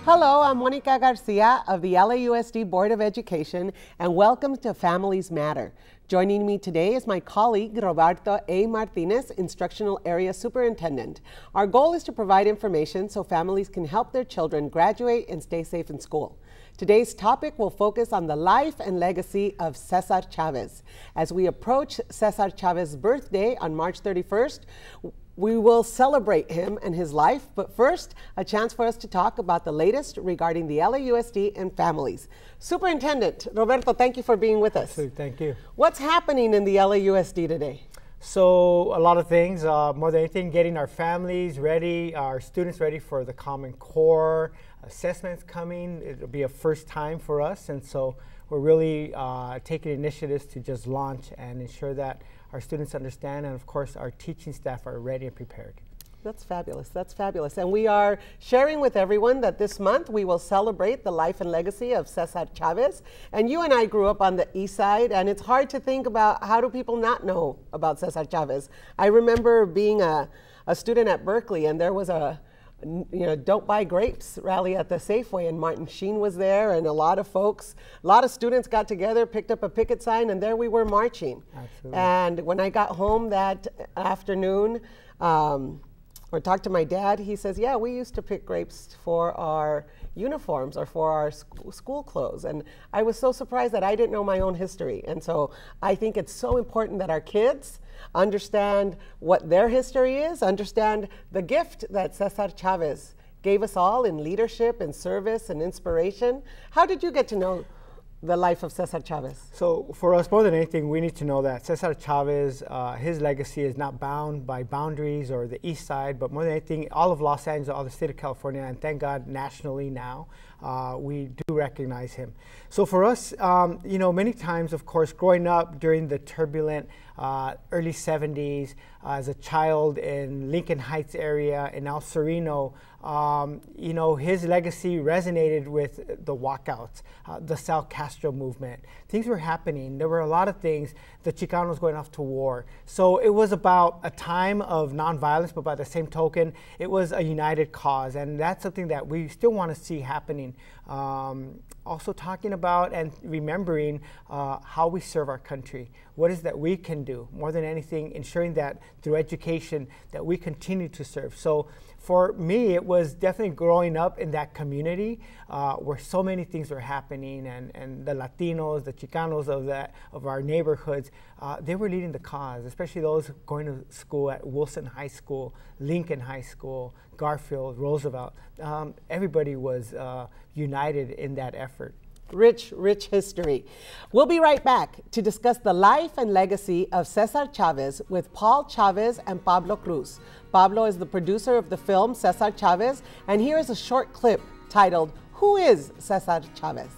Hello, I'm Monica Garcia of the LAUSD Board of Education, and welcome to Families Matter. Joining me today is my colleague, Roberto A. Martinez, Instructional Area Superintendent. Our goal is to provide information so families can help their children graduate and stay safe in school. Today's topic will focus on the life and legacy of Cesar Chavez. As we approach Cesar Chavez's birthday on March 31st, we will celebrate him and his life, but first, a chance for us to talk about the latest regarding the LAUSD and families. Superintendent Roberto, thank you for being with us. Absolutely, thank you. What's happening in the LAUSD today? So a lot of things, more than anything, getting our families ready, our students ready for the Common Core. Assessments coming, it'll be a first time for us, and so we're really taking initiatives to just launch and ensure that our students understand, and of course our teaching staff are ready and prepared. That's fabulous, that's fabulous. And we are sharing with everyone that this month we will celebrate the life and legacy of Cesar Chavez. And you and I grew up on the east side, and it's hard to think about how do people not know about Cesar Chavez. I remember being a student at Berkeley, and there was a Don't Buy Grapes rally at the Safeway, and Martin Sheen was there, and a lot of students got together, picked up a picket sign, and there we were marching. Absolutely. And when I got home that afternoon, or talked to my dad, he says, yeah, we used to pick grapes for our uniforms or for our school clothes. And I was so surprised that I didn't know my own history. And so I think it's so important that our kids understand what their history is, understand the gift that Cesar Chavez gave us all in leadership and service and inspiration. How did you get to know the life of Cesar Chavez? So for us, more than anything, we need to know that Cesar Chavez, his legacy is not bound by boundaries or the east side, but more than anything, all of Los Angeles, all the state of California, and thank God nationally now, we do recognize him. So for us, many times, of course, growing up during the turbulent early 70s, as a child in Lincoln Heights area, in El Sereno, his legacy resonated with the walkouts, the Sal Castro movement. Things were happening. There were a lot of things. The Chicanos going off to war. So it was about a time of nonviolence, but by the same token, it was a united cause. And that's something that we still want to see happening. Also talking about and remembering how we serve our country. What is that we can do? More than anything, ensuring that through education that we continue to serve. So for me, it was definitely growing up in that community where so many things were happening, and the Latinos, the Chicanos of our neighborhoods, they were leading the cause, especially those going to school at Wilson High School, Lincoln High School, Garfield, Roosevelt. Everybody was united in that effort. Rich, rich history. We'll be right back to discuss the life and legacy of Cesar Chavez with Paul Chavez and Pablo Cruz. Pablo is the producer of the film Cesar Chavez, and here is a short clip titled, "Who is Cesar Chavez?"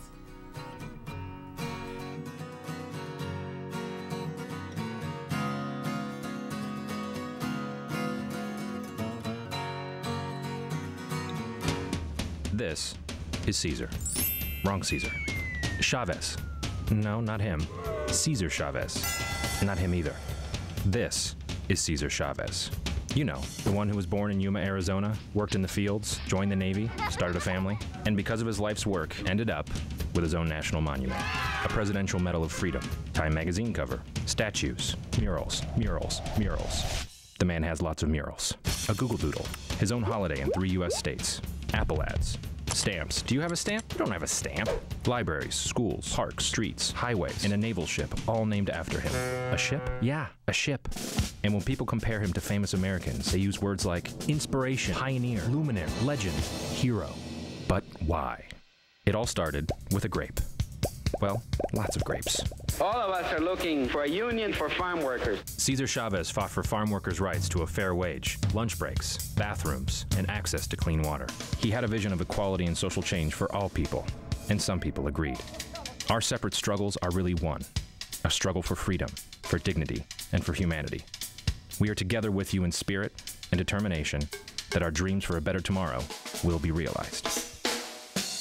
This is Caesar. Wrong Caesar. Chavez. No, not him. Cesar Chavez. Not him either. This is Cesar Chavez. You know, the one who was born in Yuma, Arizona, worked in the fields, joined the Navy, started a family, and because of his life's work, ended up with his own national monument. A Presidential Medal of Freedom, Time magazine cover, statues, murals, murals, murals. The man has lots of murals. A Google Doodle, his own holiday in 3 U.S. states, Apple ads, stamps. Do you have a stamp? You don't have a stamp. Libraries, schools, parks, streets, highways, and a naval ship, all named after him. A ship? Yeah, a ship. And when people compare him to famous Americans, they use words like inspiration, pioneer, luminary, legend, hero. But why? It all started with a grape. Well, lots of grapes. All of us are looking for a union for farm workers. Cesar Chavez fought for farm workers' rights to a fair wage, lunch breaks, bathrooms, and access to clean water. He had a vision of equality and social change for all people, and some people agreed. Our separate struggles are really one, a struggle for freedom, for dignity, and for humanity. We are together with you in spirit and determination that our dreams for a better tomorrow will be realized.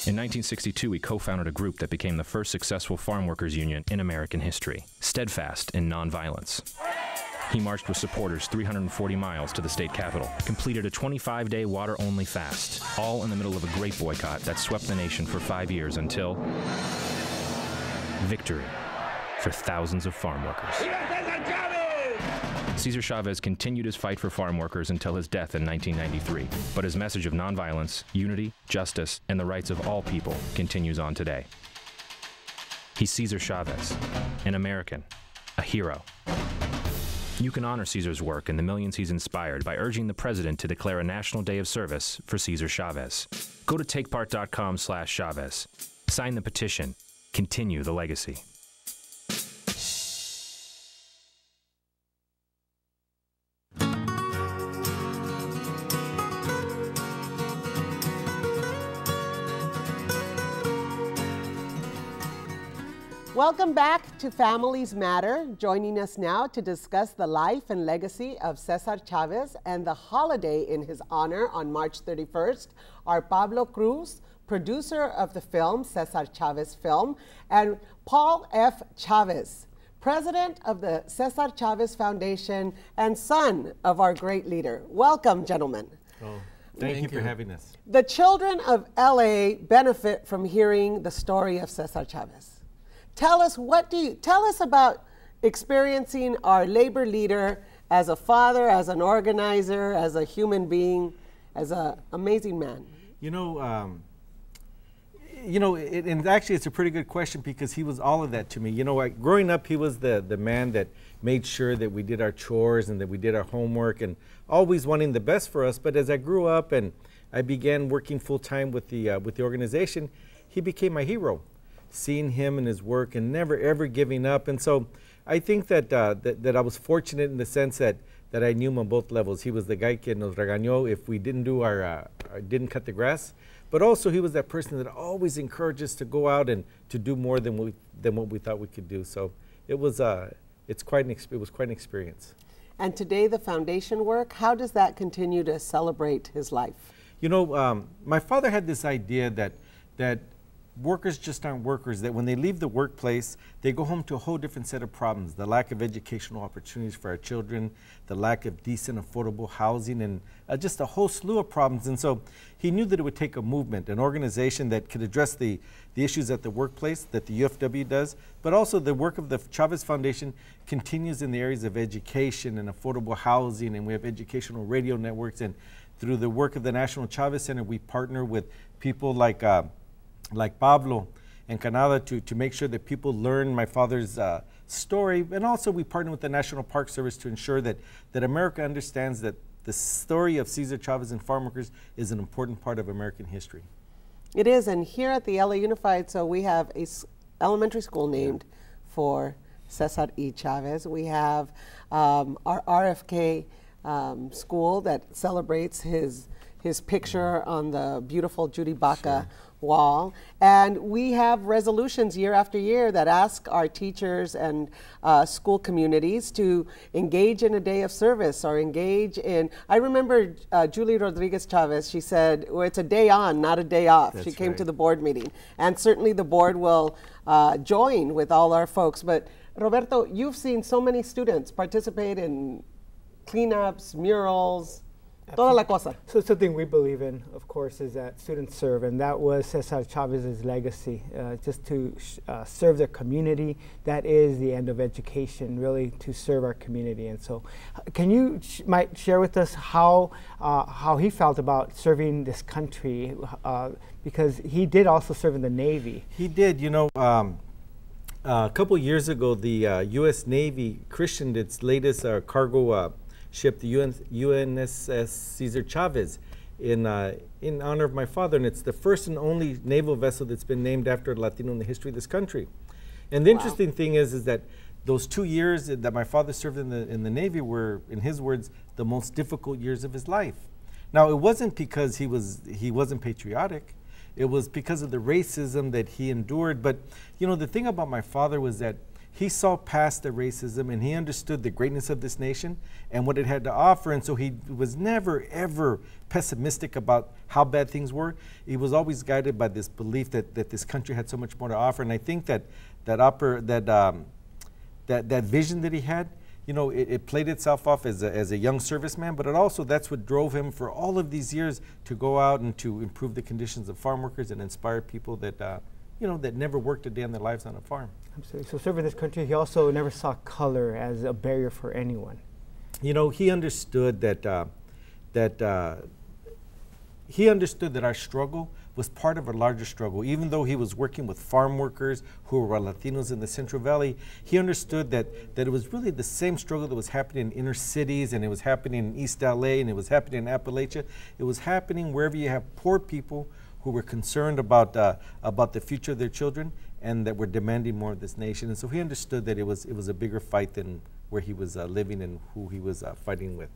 In 1962, he co-founded a group that became the first successful farm workers union in American history, steadfast in nonviolence. He marched with supporters 340 miles to the state capitol, completed a 25-day water-only fast, all in the middle of a great boycott that swept the nation for 5 years until victory for thousands of farm workers. Cesar Chavez continued his fight for farm workers until his death in 1993, but his message of nonviolence, unity, justice, and the rights of all people continues on today. He's Cesar Chavez, an American, a hero. You can honor Cesar's work and the millions he's inspired by urging the president to declare a National Day of Service for Cesar Chavez. Go to takepart.com/Chavez. Sign the petition. Continue the legacy. Welcome back to Families Matter. Joining us now to discuss the life and legacy of Cesar Chavez and the holiday in his honor on March 31st are Pablo Cruz, producer of the film, Cesar Chavez Film, and Paul F. Chavez, president of the Cesar Chavez Foundation and son of our great leader. Welcome, gentlemen. Oh, thank you for having us. The children of LA benefit from hearing the story of Cesar Chavez. Tell us about experiencing our labor leader as a father, as an organizer, as a human being, as an amazing man. And actually it's a pretty good question because he was all of that to me. Growing up, he was the man that made sure that we did our chores and that we did our homework and always wanting the best for us. But as I grew up and I began working full time with the organization, he became my hero. Seeing him and his work and never ever giving up. And so I think that that I was fortunate in the sense that I knew him on both levels. He was the guy que nos regañó if we didn't do didn't cut the grass, but also he was that person that always encouraged us to go out and to do more than what we thought we could do. So it was quite an experience. And today the foundation work, how does that continue to celebrate his life? My father had this idea that workers just aren't workers, that when they leave the workplace, they go home to a whole different set of problems. The lack of educational opportunities for our children, the lack of decent, affordable housing, and just a whole slew of problems. And so he knew that it would take a movement, an organization that could address the issues at the workplace that the UFW does, but also the work of the Chavez Foundation continues in the areas of education and affordable housing, and we have educational radio networks. And through the work of the National Chavez Center, we partner with people like Pablo and Canada to make sure that people learn my father's story. And also we partner with the National Park Service to ensure that America understands that the story of Cesar Chavez and farm workers is an important part of American history. It is, and here at the LA Unified, so we have a elementary school named for Cesar E. Chavez. We have our RFK school that celebrates his picture on the beautiful Judy Baca wall. And we have resolutions year after year that ask our teachers and school communities to engage in a day of service or engage in, I remember Julie Rodriguez Chavez, she said, well, it's a day on, not a day off. She came to the board meeting. And certainly the board will join with all our folks. But Roberto, you've seen so many students participate in cleanups, murals, toda la cosa. So something we believe in, of course, is that students serve, and that was Cesar Chavez's legacy, just to serve their community. That is the end of education, really, to serve our community. And so, can you might share with us how he felt about serving this country, because he did also serve in the Navy. He did, a couple years ago, the U.S. Navy christened its latest cargo ship, the UNSS Cesar Chavez, in honor of my father, and it's the first and only naval vessel that's been named after a Latino in the history of this country. And the interesting thing is that those 2 years that my father served in the Navy were, in his words, the most difficult years of his life. Now, it wasn't because he wasn't patriotic. It was because of the racism that he endured. But the thing about my father was that he saw past the racism and he understood the greatness of this nation and what it had to offer. And so he was never, ever pessimistic about how bad things were. He was always guided by this belief that this country had so much more to offer. And I think that vision that he had, you know, it played itself off as a young serviceman, but it also, that's what drove him for all of these years to go out and to improve the conditions of farm workers and inspire people that, you know, that never worked a day in their lives on a farm. Absolutely. So serving this country, he also never saw color as a barrier for anyone. You know, he understood that, he understood that our struggle was part of a larger struggle. Even though he was working with farm workers who were Latinos in the Central Valley, he understood that it was really the same struggle that was happening in inner cities, and it was happening in East LA, and it was happening in Appalachia. It was happening wherever you have poor people who were concerned about the future of their children and that were demanding more of this nation. And so he understood that it was a bigger fight than where he was living and who he was fighting with.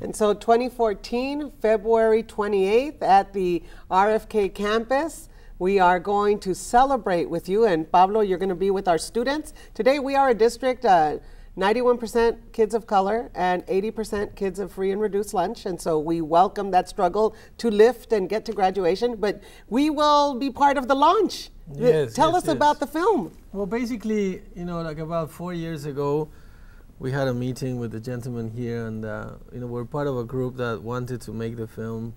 And so 2014, February 28th at the RFK campus, we are going to celebrate with you. And Pablo, you're going to be with our students. Today we are a district, 91% kids of color and 80% kids of free and reduced lunch. And so we welcome that struggle to lift and get to graduation. But we will be part of the launch. Yes, Tell us about the film. Well, basically, you know, like about 4 years ago, we had a meeting with the gentleman here, and you know, we're part of a group that wanted to make the film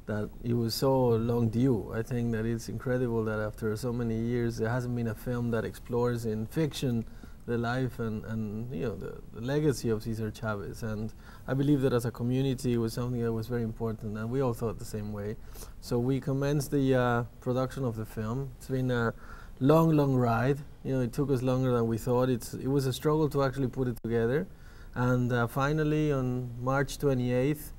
that it was so long due. I think that it's incredible that after so many years there hasn't been a film that explores in fiction the life and you know, the legacy of Cesar Chavez. And I believe that as a community it was something that was very important, and we all thought the same way. So we commenced the production of the film. It's been a long ride. You know, it took us longer than we thought. It was a struggle to actually put it together. And finally, on March 28th,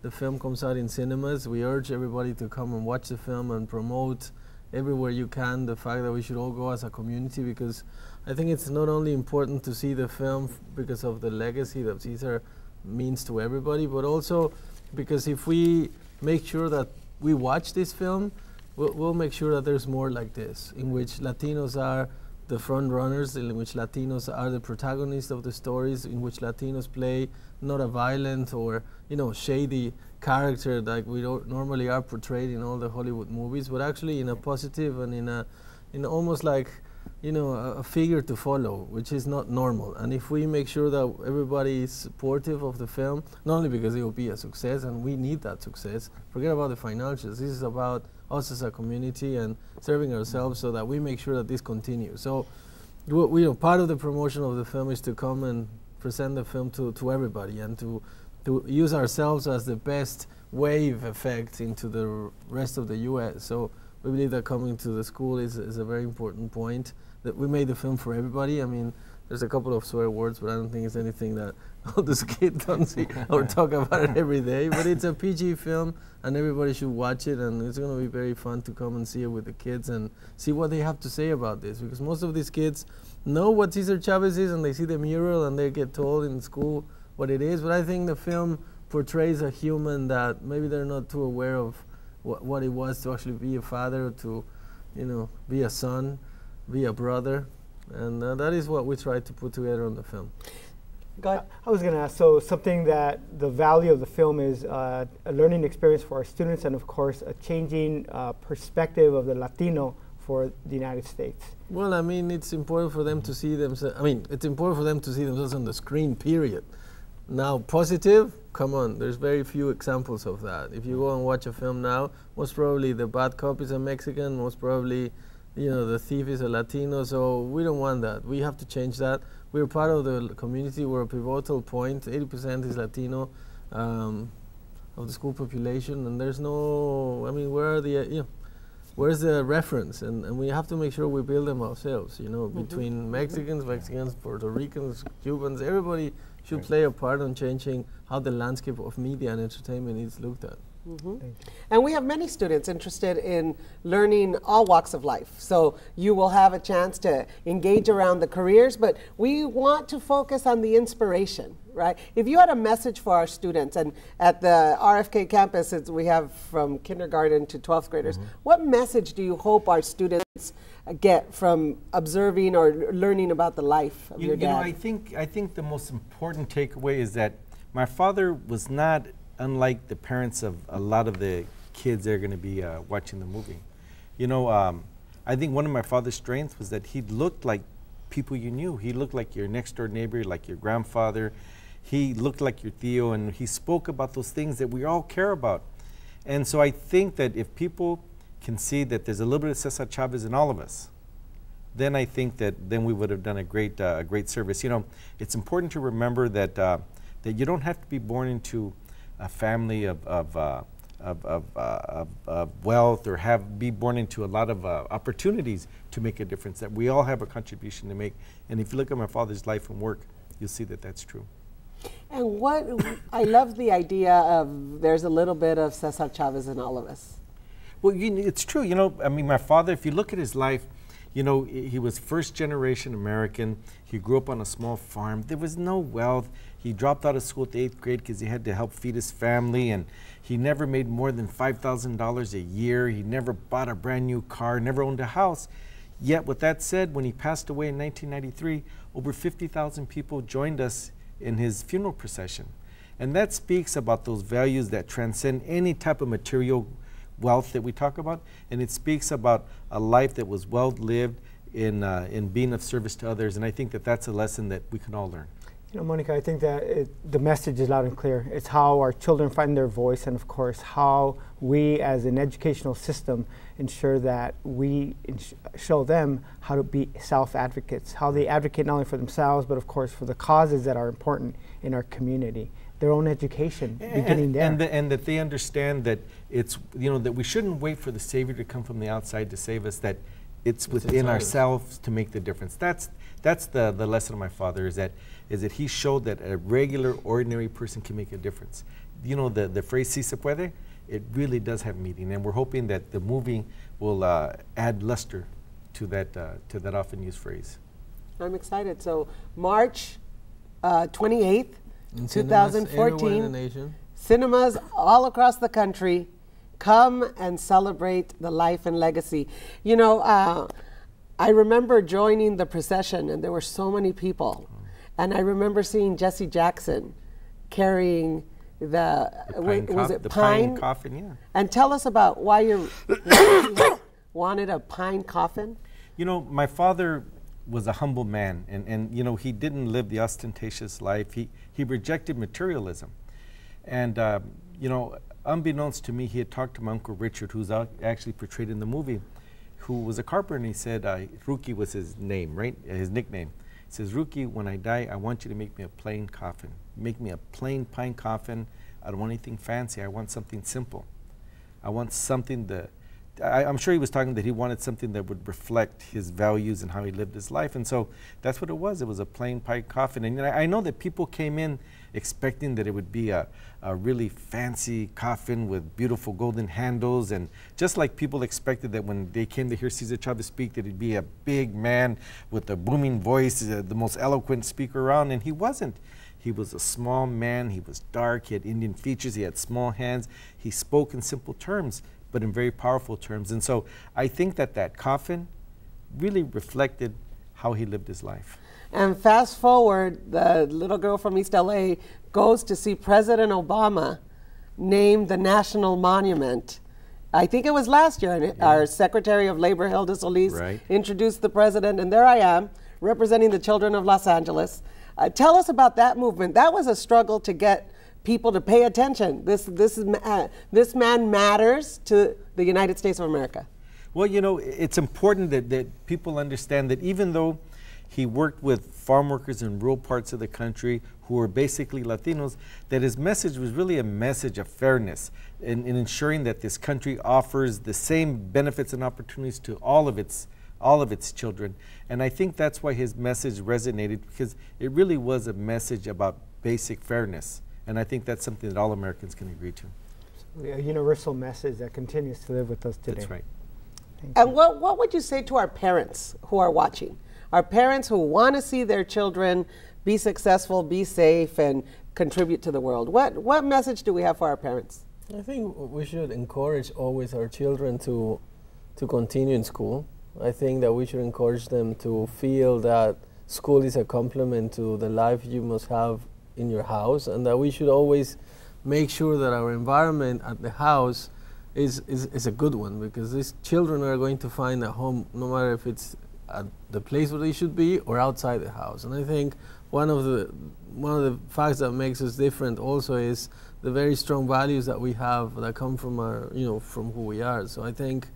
the film comes out in cinemas. We urge everybody to come and watch the film and promote everywhere you can the fact that we should all go as a community, because I think it's not only important to see the film because of the legacy that Cesar means to everybody, but also because if we make sure that we watch this film, we'll make sure that there's more like this, in which Latinos are the front runners, in which Latinos are the protagonists of the stories, in which Latinos play not a violent or, you know, shady character like we normally are portrayed in all the Hollywood movies, but actually in a positive and in almost like, you know, a figure to follow, which is not normal. And if we make sure that everybody is supportive of the film, not only because it will be a success, and we need that success, forget about the financials, this is about us as a community and serving ourselves so that we make sure that this continues. So we know, part of the promotion of the film is to come and present the film to everybody, and to use ourselves as the best wave effect into the rest of the U.S. So we believe that coming to the school is a very important point, that we made the film for everybody. I mean, there's a couple of swear words, but I don't think it's anything that all the kids don't see or talk about it every day. But it's a PG film, and everybody should watch it, and it's going to be very fun to come and see it with the kids and see what they have to say about this, because most of these kids know what Cesar Chavez is, and they see the mural and they get told in school what it is. But I think the film portrays a human that maybe they're not too aware of what it was to actually be a father, to, you know, be a son, be a brother, and that is what we tried to put together on the film. Go ahead. I was going to ask, so something that the value of the film is a learning experience for our students, and of course a changing perspective of the Latino for the United States. Well, I mean, it's important for them to see themselves. I mean, it's important for them to see themselves on the screen, period. Now, positive, come on, there's very few examples of that. If you go and watch a film now, most probably the bad cop is a Mexican, most probably, you know, the thief is a Latino, so we don't want that. We have to change that. We're part of the community, we're a pivotal point, 80% is Latino of the school population, and there's no, I mean, where are the, you know, where's the reference? And we have to make sure we build them ourselves, you know, between Mexicans, Puerto Ricans, Cubans, everybody should play a part in changing how the landscape of media and entertainment is looked at. And we have many students interested in learning all walks of life. So you will have a chance to engage around the careers, but we want to focus on the inspiration, right? If you had a message for our students, and at the RFK campus we have from kindergarten to 12th graders, what message do you hope our students get from observing or learning about the life of your dad? You know, I think the most important takeaway is that my father was not unlike the parents of a lot of the kids that are going to be watching the movie. You know, I think one of my father's strengths was that he looked like people you knew. He looked like your next door neighbor, like your grandfather. He looked like your tío, and he spoke about those things that we all care about. And so I think that if people can see that there's a little bit of Cesar Chavez in all of us, then I think that then we would have done a great service. You know, it's important to remember that that you don't have to be born into a family of wealth or be born into a lot of opportunities to make a difference. That we all have a contribution to make. And if you look at my father's life and work, you'll see that that's true. And what I love the idea of there's a little bit of Cesar Chavez in all of us. Well, it's true. You know, I mean, my father, if you look at his life, you know, he was first generation American. He grew up on a small farm. There was no wealth. He dropped out of school at the 8th grade because he had to help feed his family, and he never made more than $5,000 a year. He never bought a brand new car, never owned a house. Yet, with that said, when he passed away in 1993, over 50,000 people joined us in his funeral procession. And that speaks about those values that transcend any type of material wealth that we talk about, and it speaks about a life that was well lived in being of service to others, and I think that that's a lesson that we can all learn. You know, Monica, I think that the message is loud and clear. It's how our children find their voice, and of course how we as an educational system ensure that we show them how to be self-advocates, how they advocate not only for themselves, but of course for the causes that are important in our community. Their own education, beginning there. And that they understand that it's, you know, that we shouldn't wait for the Savior to come from the outside to save us, that it's within ourselves to make the difference. That's the lesson of my father, is that he showed that a regular, ordinary person can make a difference. You know, the phrase, si se puede, it really does have meaning, and we're hoping that the movie will add luster to that often used phrase. I'm excited. So March 28th, In 2014, cinemas all across the country, come and celebrate the life and legacy. You know, I remember joining the procession, and there were so many people. And I remember seeing Jesse Jackson carrying the pine coffin, yeah. And tell us about why you wanted a pine coffin. You know, my father was a humble man, and you know, he didn't live the ostentatious life. He rejected materialism. And you know, unbeknownst to me, he had talked to my Uncle Richard, who's actually portrayed in the movie, who was a carpenter, and he said, Ruki was his name, right? His nickname. He says, Ruki, when I die, I want you to make me a plain coffin. Make me a plain pine coffin. I don't want anything fancy. I want something simple. I want something that, I'm sure he was talking that he wanted something that would reflect his values and how he lived his life. And so that's what it was. It was a plain pine coffin. And I know that people came in expecting that it would be a really fancy coffin with beautiful golden handles. And just like people expected that when they came to hear Cesar Chavez speak, that he'd be a big man with a booming voice, the most eloquent speaker around. And he wasn't. He was a small man. He was dark. He had Indian features. He had small hands. He spoke in simple terms, but in very powerful terms. And so I think that coffin really reflected how he lived his life. And fast forward, the little girl from East LA goes to see President Obama named the national monument. I think it was last year, and our Secretary of Labor, Hilda Solis, introduced the president, and there I am, representing the children of Los Angeles. Tell us about that movement. That was a struggle to get people to pay attention. This man matters to the United States of America. Well, you know, it's important that people understand that even though he worked with farm workers in rural parts of the country who were basically Latinos, that his message was really a message of fairness in ensuring that this country offers the same benefits and opportunities to all of its children. And I think that's why his message resonated, because it really was a message about basic fairness. And I think that's something that all Americans can agree to. A universal message that continues to live with us today. That's right. And what would you say to our parents who are watching? Our parents who want to see their children be successful, be safe, and contribute to the world. What message do we have for our parents? I think we should encourage always our children to continue in school. I think that we should encourage them to feel that school is a complement to the life you must have in your house, and that we should always make sure that our environment at the house is a good one, because these children are going to find a home no matter if it's at the place where they should be or outside the house. And I think one of the facts that makes us different also is the very strong values that we have that come from our, from who we are. So I think,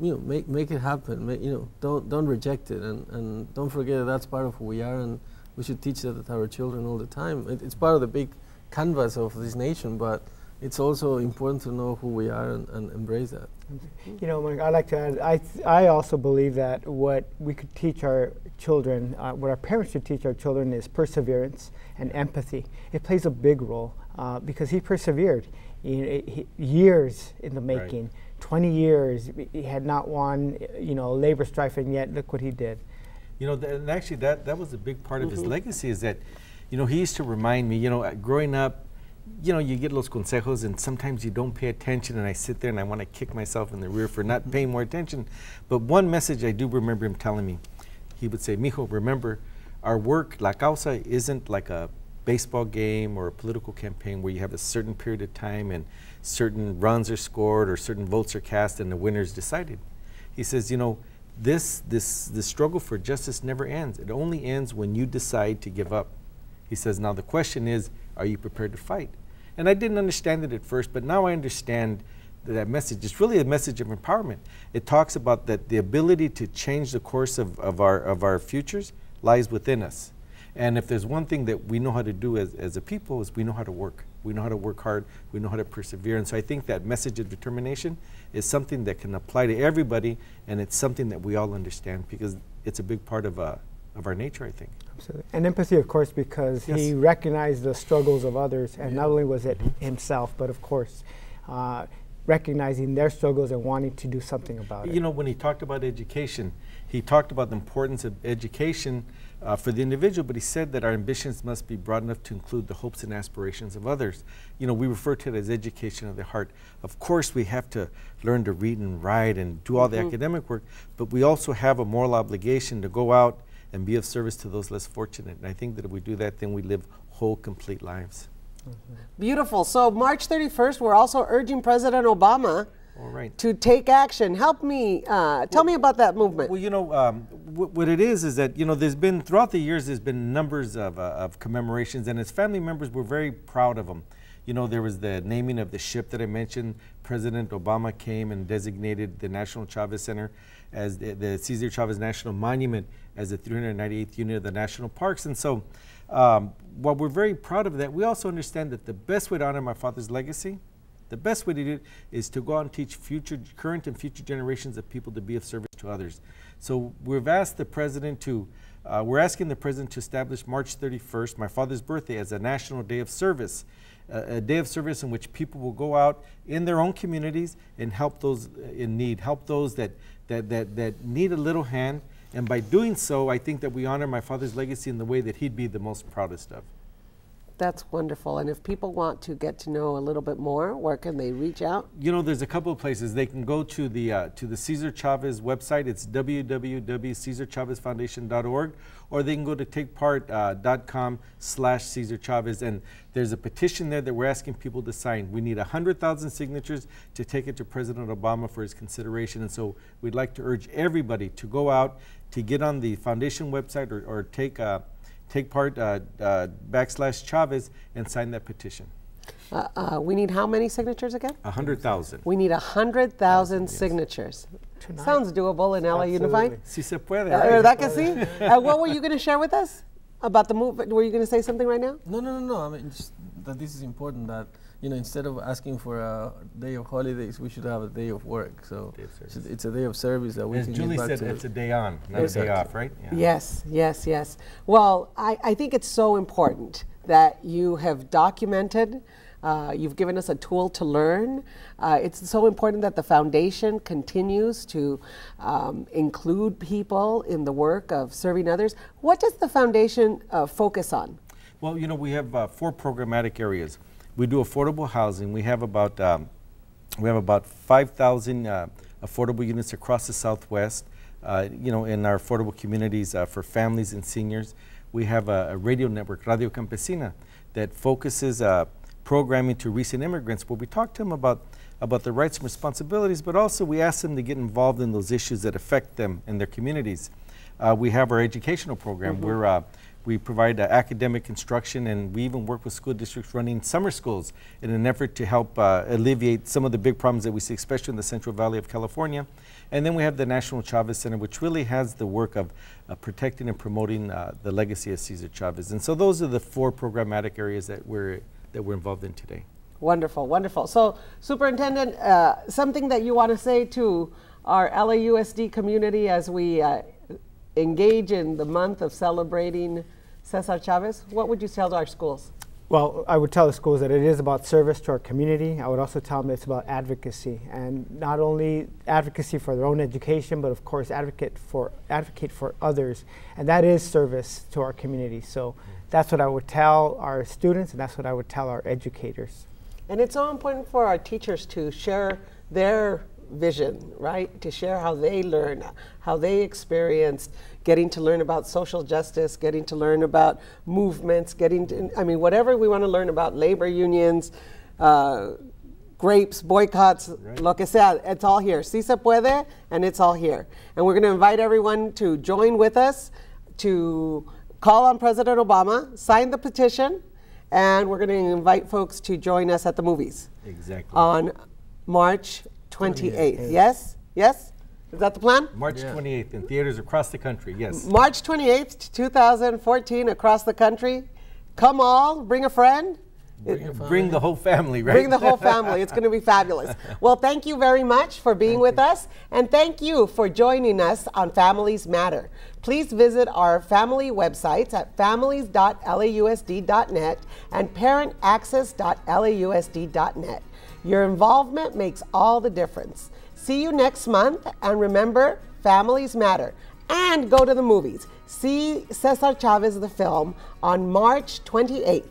make it happen. Don't reject it, and don't forget that that's part of who we are, and we should teach that to our children all the time. It's part of the big canvas of this nation, but it's also important to know who we are and embrace that. Mike, I'd like to add, I also believe that what we could teach our children, what our parents should teach our children is perseverance and empathy. It plays a big role because he persevered years in the making. Right. 20 years, he had not won, labor strife, and yet look what he did. And actually that was a big part of his legacy, is that, he used to remind me, growing up, you get los consejos and sometimes you don't pay attention, and I sit there and I want to kick myself in the rear for not paying more attention. But one message I do remember him telling me, he would say, "Mijo, remember, our work, La Causa, isn't like a baseball game or a political campaign where you have a certain period of time and certain runs are scored or certain votes are cast and the winner's decided." He says, this struggle for justice never ends. It only ends when you decide to give up. He says, now the question is, are you prepared to fight? And I didn't understand it at first, but now I understand that message. It's really a message of empowerment. It talks about that the ability to change the course of our futures lies within us. And if there's one thing that we know how to do as a people, is we know how to work. We know how to work hard. We know how to persevere. And so I think that message of determination is something that can apply to everybody, and it's something that we all understand because it's a big part of our nature, I think. Absolutely. And empathy, of course, because he recognized the struggles of others, and not only was it himself, but of course, recognizing their struggles and wanting to do something about it. When he talked about education, he talked about the importance of education for the individual, but he said that our ambitions must be broad enough to include the hopes and aspirations of others. We refer to it as education of the heart. Of course, we have to learn to read and write and do all the academic work, but we also have a moral obligation to go out and be of service to those less fortunate. And I think that if we do that, then we live whole, complete lives. Beautiful. So March 31st, we're also urging President Obama to take action. Help me, tell me about that movement. Well, what it is that, there's been, throughout the years, there's been numbers of commemorations, and as family members, we're very proud of them. There was the naming of the ship that I mentioned. President Obama came and designated the National Chavez Center as the Cesar Chavez National Monument as the 398th unit of the national parks. And so while we're very proud of that, we also understand that the best way to honor my father's legacy, the best way to do it is to go out and teach current and future generations of people to be of service to others. So we've asked the president we're asking the president to establish March 31st, my father's birthday, as a national day of service. A day of service in which people will go out in their own communities and help those in need, help those that need a little hand. And by doing so, I think that we honor my father's legacy in the way that he'd be the most proudest of. That's wonderful. And if people want to get to know a little bit more, where can they reach out? There's a couple of places. They can go to the Cesar Chavez website. It's www.cesarchavezfoundation.org, or they can go to takepart.com/Cesar Chavez. And there's a petition there that we're asking people to sign. We need 100,000 signatures to take it to President Obama for his consideration. And so we'd like to urge everybody to go out, to get on the foundation website or take part /Chavez and sign that petition. We need how many signatures again? 100,000. We need 100,000 signatures. Tonight. Sounds doable in LA Unified. Si se puede. ¿Verdad que sí? What were you going to share with us about the movement? Were you going to say something right now? No. I mean, just that this is important, that instead of asking for a day of holidays, we should have a day of work. So it's a day of service that we As can Julie get back said, to. it's a day on, not a day off, right? Yeah. Yes. Well, I think it's so important that you have documented. You've given us a tool to learn. It's so important that the foundation continues to include people in the work of serving others. What does the foundation focus on? Well, we have 4 programmatic areas. We do affordable housing. We have about 5,000 affordable units across the Southwest. In our affordable communities for families and seniors. We have a radio network, Radio Campesina, that focuses programming to recent immigrants, where we talk to them about about their rights and responsibilities, but also we ask them to get involved in those issues that affect them and their communities. We have our educational program where we provide academic instruction, and we even work with school districts running summer schools in an effort to help alleviate some of the big problems that we see, especially in the Central Valley of California. And then we have the National Chavez Center, which really has the work of protecting and promoting the legacy of Cesar Chavez. And so those are the 4 programmatic areas that we're involved in today. Wonderful, wonderful. So, Superintendent, something that you want to say to our LAUSD community as we engage in the month of celebrating Cesar Chavez? What would you tell to our schools? Well, I would tell the schools that it is about service to our community. I would also tell them it's about advocacy, and not only advocacy for their own education, but of course advocate for others, and that is service to our community. So that's what I would tell our students, and that's what I would tell our educators. And it's so important for our teachers to share their vision, right? To share how they learn, how they experienced getting to learn about social justice, getting to learn about movements, whatever we want to learn about labor unions, grapes, boycotts, lo que sea, it's all here. Si se puede, and it's all here. And we're going to invite everyone to join with us to call on President Obama, sign the petition, and we're going to invite folks to join us at the movies. Exactly. On March 28th. Yes? Yes? Is that the plan? March 28th in theaters across the country, yes. March 28th, 2014, across the country. Come all, bring a friend. Bring the whole family, right? Bring the whole family. It's going to be fabulous. Well, thank you very much for being with us, and thank you for joining us on Families Matter. Please visit our family websites at families.lausd.net and parentaccess.lausd.net. Your involvement makes all the difference. See you next month, and remember, Families Matter. And go to the movies. See Cesar Chavez, the film, on March 28th.